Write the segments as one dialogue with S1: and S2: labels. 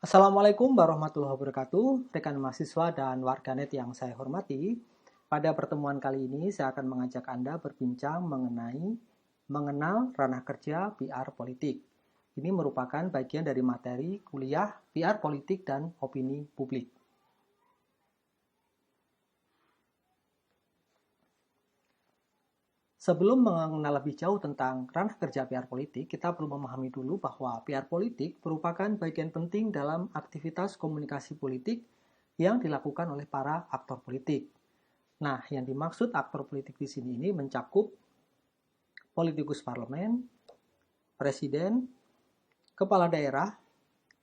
S1: Assalamualaikum warahmatullahi wabarakatuh, rekan mahasiswa dan warganet yang saya hormati. Pada pertemuan kali ini, saya akan mengajak Anda berbincang mengenai mengenal ranah kerja PR politik. Ini merupakan bagian dari materi kuliah PR politik dan opini publik. Sebelum mengenal lebih jauh tentang ranah kerja PR politik, kita perlu memahami dulu bahwa PR politik merupakan bagian penting dalam aktivitas komunikasi politik yang dilakukan oleh para aktor politik. Nah, yang dimaksud aktor politik di sini ini mencakup politikus parlemen, presiden, kepala daerah,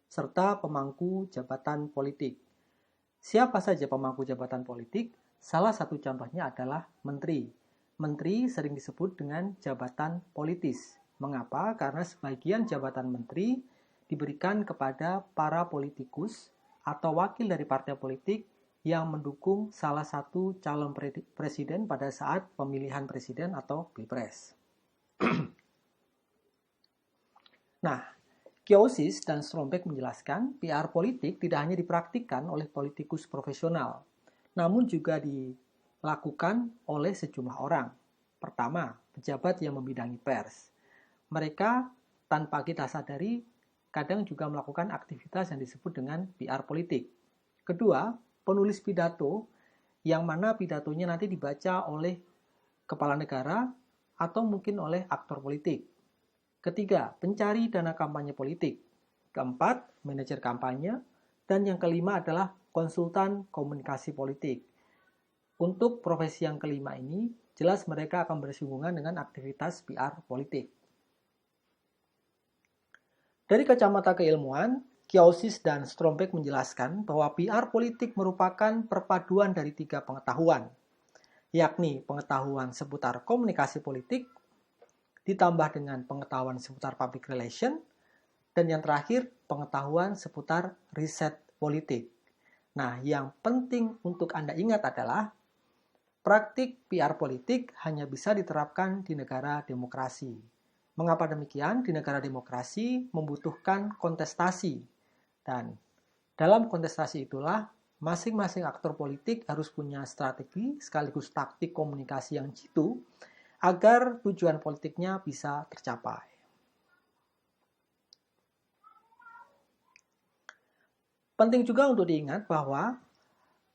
S1: serta pemangku jabatan politik. Siapa saja pemangku jabatan politik? Salah satu contohnya adalah menteri. Menteri sering disebut dengan jabatan politis. Mengapa? Karena sebagian jabatan menteri diberikan kepada para politikus atau wakil dari partai politik yang mendukung salah satu calon presiden pada saat pemilihan presiden atau pilpres. Nah, Kiosis dan Strombeck menjelaskan PR politik tidak hanya dipraktikkan oleh politikus profesional, namun juga dilakukan oleh sejumlah orang. Pertama, pejabat yang membidangi pers. Mereka tanpa kita sadari kadang juga melakukan aktivitas yang disebut dengan PR politik. Kedua, penulis pidato yang mana pidatonya nanti dibaca oleh kepala negara atau mungkin oleh aktor politik. Ketiga, pencari dana kampanye politik. Keempat, manajer kampanye. Dan yang kelima adalah konsultan komunikasi politik. Untuk profesi yang kelima ini, jelas mereka akan bersinggungan dengan aktivitas PR politik. Dari kacamata keilmuan, Kiosis dan Strombeck menjelaskan bahwa PR politik merupakan perpaduan dari 3 pengetahuan, yakni pengetahuan seputar komunikasi politik, ditambah dengan pengetahuan seputar public relation, dan yang terakhir, pengetahuan seputar riset politik. Nah, yang penting untuk Anda ingat adalah praktik PR politik hanya bisa diterapkan di negara demokrasi. Mengapa demikian? Di negara demokrasi membutuhkan kontestasi. Dan dalam kontestasi itulah masing-masing aktor politik harus punya strategi sekaligus taktik komunikasi yang jitu agar tujuan politiknya bisa tercapai. Penting juga untuk diingat bahwa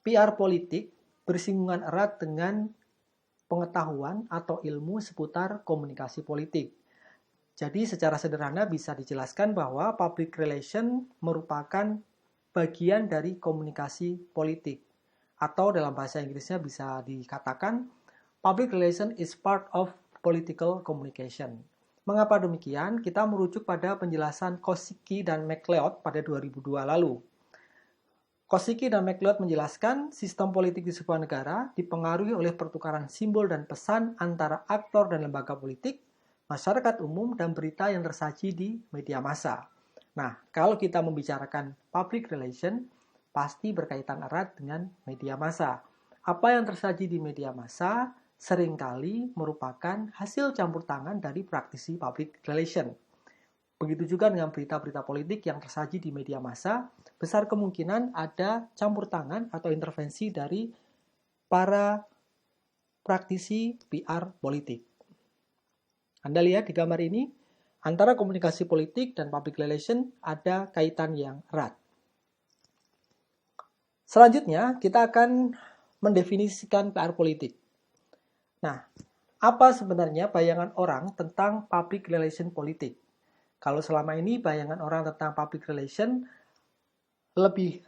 S1: PR politik bersinggungan erat dengan pengetahuan atau ilmu seputar komunikasi politik. Jadi secara sederhana bisa dijelaskan bahwa public relation merupakan bagian dari komunikasi politik. Atau dalam bahasa Inggrisnya bisa dikatakan public relation is part of political communication. Mengapa demikian? Kita merujuk pada penjelasan Kosicki dan MacLeod pada 2002 lalu. Kosicki dan MacLeod menjelaskan sistem politik di sebuah negara dipengaruhi oleh pertukaran simbol dan pesan antara aktor dan lembaga politik, masyarakat umum, dan berita yang tersaji di media massa. Nah, kalau kita membicarakan public relation, pasti berkaitan erat dengan media massa. Apa yang tersaji di media massa seringkali merupakan hasil campur tangan dari praktisi public relation. Begitu juga dengan berita-berita politik yang tersaji di media massa, besar kemungkinan ada campur tangan atau intervensi dari para praktisi PR politik. Anda lihat di gambar ini, antara komunikasi politik dan public relation ada kaitan yang erat. Selanjutnya, kita akan mendefinisikan PR politik. Nah, apa sebenarnya bayangan orang tentang public relation politik? Kalau selama ini bayangan orang tentang public relation lebih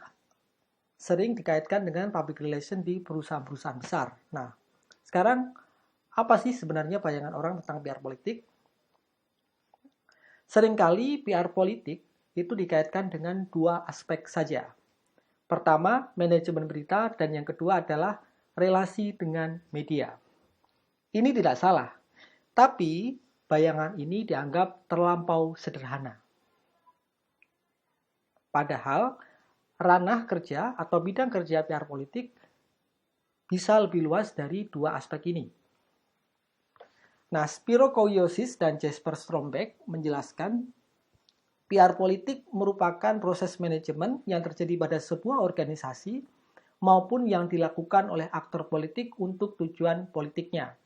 S1: sering dikaitkan dengan public relation di perusahaan-perusahaan besar. Nah, sekarang apa sih sebenarnya bayangan orang tentang PR politik? Seringkali PR politik itu dikaitkan dengan 2 aspek saja. Pertama, manajemen berita, dan yang kedua adalah relasi dengan media. Ini tidak salah, tapi bayangan ini dianggap terlampau sederhana. Padahal, ranah kerja atau bidang kerja PR politik bisa lebih luas dari 2 aspek ini. Nah, Spiro Koyosis dan Jesper Strombeck menjelaskan PR politik merupakan proses manajemen yang terjadi pada sebuah organisasi maupun yang dilakukan oleh aktor politik untuk tujuan politiknya.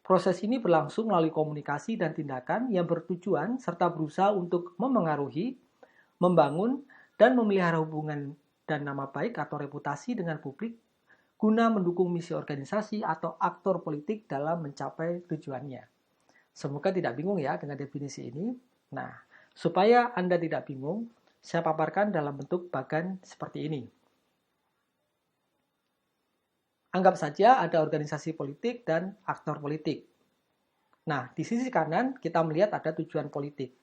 S1: Proses ini berlangsung melalui komunikasi dan tindakan yang bertujuan serta berusaha untuk memengaruhi, membangun, dan memelihara hubungan dan nama baik atau reputasi dengan publik guna mendukung misi organisasi atau aktor politik dalam mencapai tujuannya. Semoga tidak bingung ya dengan definisi ini. Nah, supaya Anda tidak bingung, saya paparkan dalam bentuk bagan seperti ini. Anggap saja ada organisasi politik dan aktor politik. Nah, di sisi kanan kita melihat ada tujuan politik.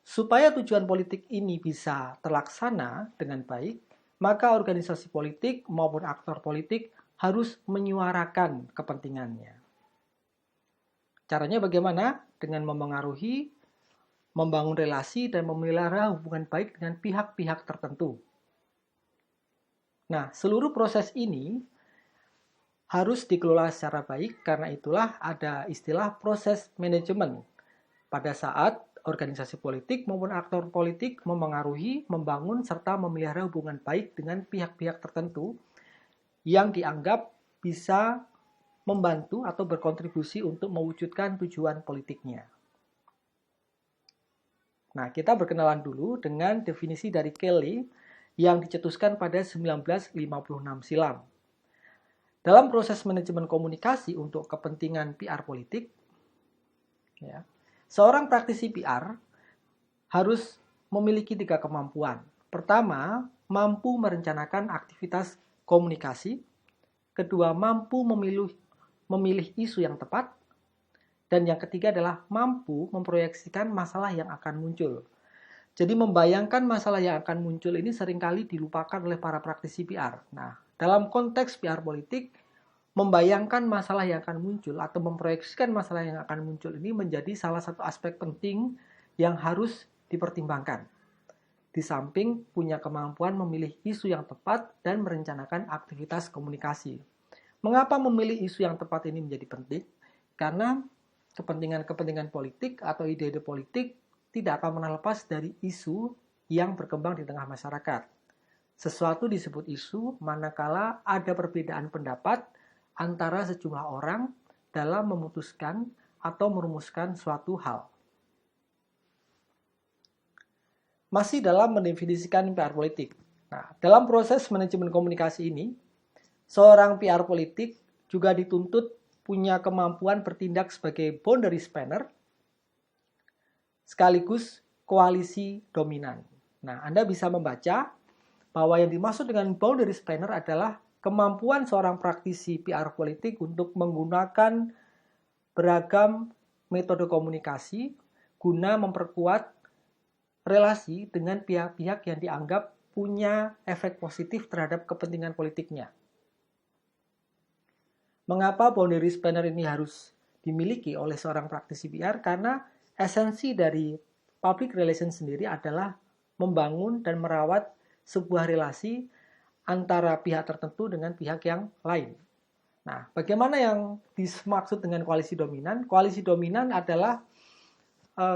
S1: Supaya tujuan politik ini bisa terlaksana dengan baik, maka organisasi politik maupun aktor politik harus menyuarakan kepentingannya. Caranya bagaimana? Dengan memengaruhi, membangun relasi, dan memelihara hubungan baik dengan pihak-pihak tertentu. Nah, seluruh proses ini harus dikelola secara baik, karena itulah ada istilah proses manajemen. Pada saat organisasi politik maupun aktor politik memengaruhi, membangun, serta memelihara hubungan baik dengan pihak-pihak tertentu yang dianggap bisa membantu atau berkontribusi untuk mewujudkan tujuan politiknya. Nah, kita berkenalan dulu dengan definisi dari Kelly yang dicetuskan pada 1956 silam. Dalam proses manajemen komunikasi untuk kepentingan PR politik, ya, seorang praktisi PR harus memiliki 3 kemampuan. Pertama, mampu merencanakan aktivitas komunikasi. Kedua, mampu memilih isu yang tepat. Dan yang ketiga adalah mampu memproyeksikan masalah yang akan muncul. Jadi membayangkan masalah yang akan muncul ini seringkali dilupakan oleh para praktisi PR. Nah, dalam konteks PR politik, membayangkan masalah yang akan muncul atau memproyeksikan masalah yang akan muncul ini menjadi salah satu aspek penting yang harus dipertimbangkan. Di samping punya kemampuan memilih isu yang tepat dan merencanakan aktivitas komunikasi. Mengapa memilih isu yang tepat ini menjadi penting? Karena kepentingan-kepentingan politik atau ide-ide politik tidak akan pernah lepas dari isu yang berkembang di tengah masyarakat. Sesuatu disebut isu manakala ada perbedaan pendapat antara sejumlah orang dalam memutuskan atau merumuskan suatu hal. Masih dalam mendefinisikan PR politik. Nah, dalam proses manajemen komunikasi ini, seorang PR politik juga dituntut punya kemampuan bertindak sebagai boundary spanner sekaligus koalisi dominan. Nah, Anda bisa membaca bahwa yang dimaksud dengan boundary spanner adalah kemampuan seorang praktisi PR politik untuk menggunakan beragam metode komunikasi guna memperkuat relasi dengan pihak-pihak yang dianggap punya efek positif terhadap kepentingan politiknya. Mengapa boundary spanner ini harus dimiliki oleh seorang praktisi PR? Karena esensi dari public relations sendiri adalah membangun dan merawat sebuah relasi antara pihak tertentu dengan pihak yang lain. Nah, bagaimana yang dimaksud dengan koalisi dominan? Koalisi dominan adalah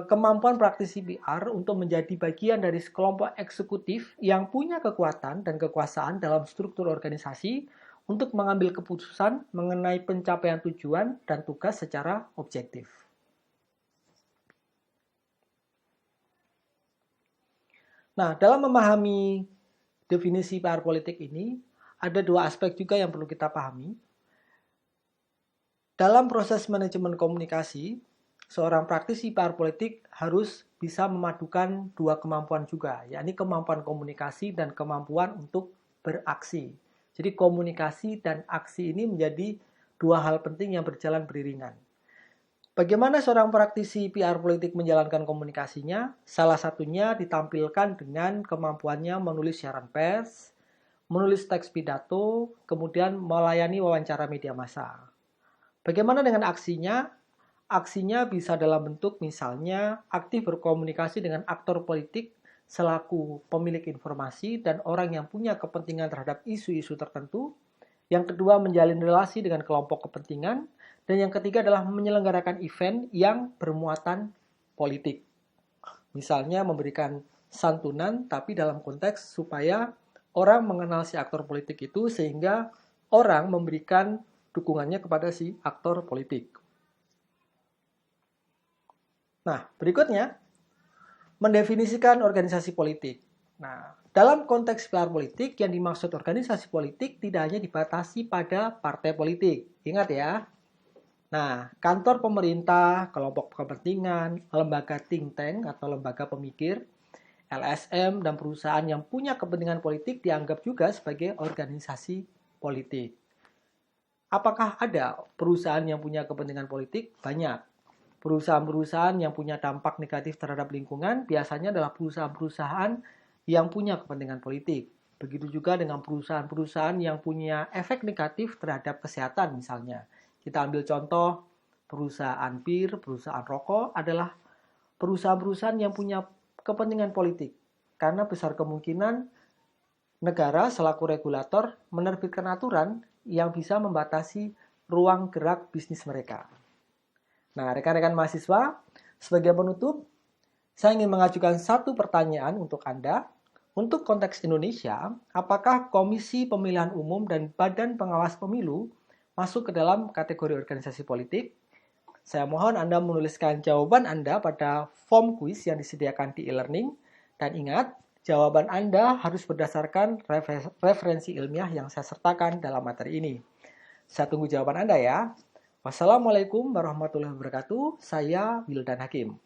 S1: kemampuan praktisi PR untuk menjadi bagian dari kelompok eksekutif yang punya kekuatan dan kekuasaan dalam struktur organisasi untuk mengambil keputusan mengenai pencapaian tujuan dan tugas secara objektif. Nah, dalam memahami definisi PR politik ini, ada 2 aspek juga yang perlu kita pahami. Dalam proses manajemen komunikasi, seorang praktisi PR politik harus bisa memadukan 2 kemampuan juga, yakni kemampuan komunikasi dan kemampuan untuk beraksi. Jadi komunikasi dan aksi ini menjadi 2 hal penting yang berjalan beriringan. Bagaimana seorang praktisi PR politik menjalankan komunikasinya? Salah satunya ditampilkan dengan kemampuannya menulis siaran pers, menulis teks pidato, kemudian melayani wawancara media massa. Bagaimana dengan aksinya? Aksinya bisa dalam bentuk misalnya aktif berkomunikasi dengan aktor politik selaku pemilik informasi dan orang yang punya kepentingan terhadap isu-isu tertentu. Yang kedua, menjalin relasi dengan kelompok kepentingan. Dan yang ketiga adalah menyelenggarakan event yang bermuatan politik. Misalnya memberikan santunan, tapi dalam konteks supaya orang mengenal si aktor politik itu sehingga orang memberikan dukungannya kepada si aktor politik. Nah, berikutnya, mendefinisikan organisasi politik. Nah, dalam konteks pilar politik, yang dimaksud organisasi politik tidak hanya dibatasi pada partai politik. Ingat ya. Nah, kantor pemerintah, kelompok kepentingan, lembaga think tank atau lembaga pemikir, LSM, dan perusahaan yang punya kepentingan politik dianggap juga sebagai organisasi politik. Apakah ada perusahaan yang punya kepentingan politik? Banyak. Perusahaan-perusahaan yang punya dampak negatif terhadap lingkungan biasanya adalah perusahaan-perusahaan yang punya kepentingan politik. Begitu juga dengan perusahaan-perusahaan yang punya efek negatif terhadap kesehatan misalnya. Kita ambil contoh perusahaan bir, perusahaan rokok adalah perusahaan-perusahaan yang punya kepentingan politik. Karena besar kemungkinan negara selaku regulator menerbitkan aturan yang bisa membatasi ruang gerak bisnis mereka. Nah, rekan-rekan mahasiswa, sebagai penutup, saya ingin mengajukan satu pertanyaan untuk Anda. Untuk konteks Indonesia, apakah Komisi Pemilihan Umum dan Badan Pengawas Pemilu masuk ke dalam kategori organisasi politik? Saya mohon Anda menuliskan jawaban Anda pada form quiz yang disediakan di e-learning. Dan ingat, jawaban Anda harus berdasarkan referensi ilmiah yang saya sertakan dalam materi ini. Saya tunggu jawaban Anda ya. Wassalamualaikum warahmatullahi wabarakatuh. Saya Wildan Hakim.